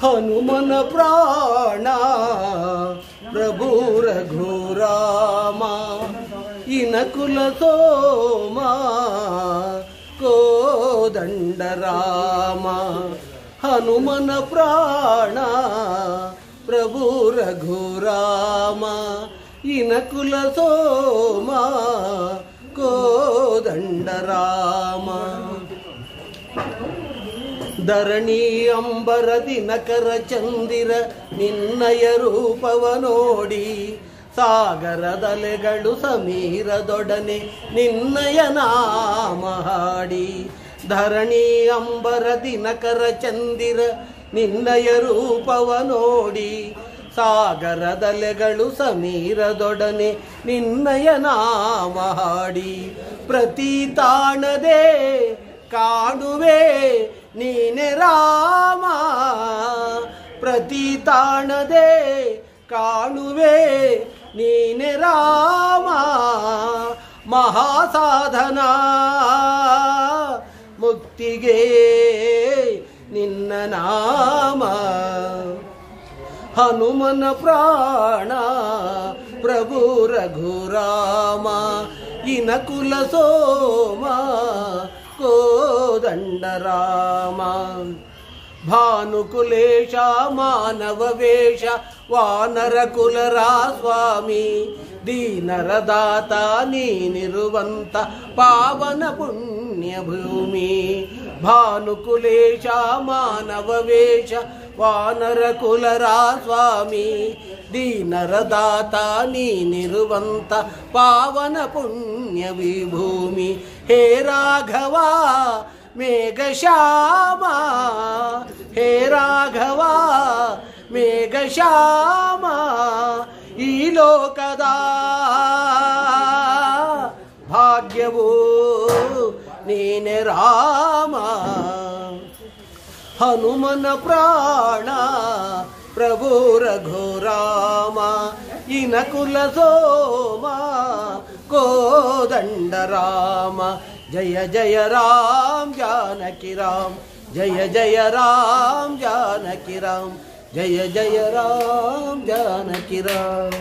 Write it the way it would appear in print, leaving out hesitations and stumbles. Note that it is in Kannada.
ಹನುಮನ ಪ್ರಾಣ ಪ್ರಭು ರಘುರಾಮ ಇನಕುಲ ಸೋಮ ಕೋದಂಡ ರಾಮ ಹನುಮನ ಪ್ರಾಣ ಪ್ರಭು ರಘುರಾಮ ಇನಕುಲ ಸೋಮ ಕೋದಂಡ ರಾಮ ಧರಣಿ ಅಂಬರ ದಿನಕರ ಚಂದಿರ ನಿನ್ನಯ ರೂಪವ ನೋಡಿ ಸಾಗರದಲೆಗಳು ಸಮೀರದೊಡನೆ ನಿನ್ನಯ ನಾಮ ಹಾಡಿ ಧರಣಿ ಅಂಬರ ದಿನಕರ ಚಂದಿರ ನಿನ್ನಯ ರೂಪವ ನೋಡಿ ಸಾಗರದಲೆಗಳು ಸಮೀರದೊಡನೆ ನಿನ್ನಯ ನಾಮ ಹಾಡಿ ಪ್ರತಿ ತಾಣದೆ ಕಾಣುವೆ ನೀನೆ ರಾಮ ಪ್ರತಿ ತಾಣದೆ ಕಾಣುವೆ ನೀನೆ ರಾಮ ಮಹಾಸಾಧನ ಮುಕ್ತಿಗೆ ನಿನ್ನ ನಾಮ ಹನುಮನ ಪ್ರಾಣ ಪ್ರಭು ರಘುರಾಮ ಇನಕುಲ ಸೋಮ ಕೋದಂಡ ರಾಮ ಭಾನುಕುಲೇಶ ಮಾನವ ವೇಷ ವಾನರ ಕುಲರ ಸ್ವಾಮಿ ದೀನರ ದಾತ ನೀನಿರುವಂತ ಪಾವನ ಪುಣ್ಯ ಭೂಮಿ ಭಾನುಕುಲೇಶ ಮಾನವ ವೇಷ ವಾನರ ಕುಲರ ಸ್ವಾಮಿ ದೀನರ ದಾತ ನೀನಿರುವಂತ ಪಾವನ ಪುಣ್ಯ ವಿಭೂಮಿ ಹೇ ರಾಘವ ಮೇಘಶ್ಯಾಮ ಹೇ ರಾಘವ ಮೇಘಶ್ಯಾಮ ಈ ಲೋಕದ ಭಾಗ್ಯವೂ ನೀನೆ ರಾಮ ಹನುಮನ ಪ್ರಾಣ ಪ್ರಭು ರಘುರಾಮ ಇನಕುಲ ಸೋಮ ಕೋದಂಡ ರಾಮ ಜಯ ಜಯ ರಾಮ ಜಾನಕಿ ರಾಮ ಜಯ ಜಯ ರಾಮ ಜಾನಕಿ ರಾಮ ಜಯ ಜಯ ರಾಮ ಜಾನಕಿ ರಾಮ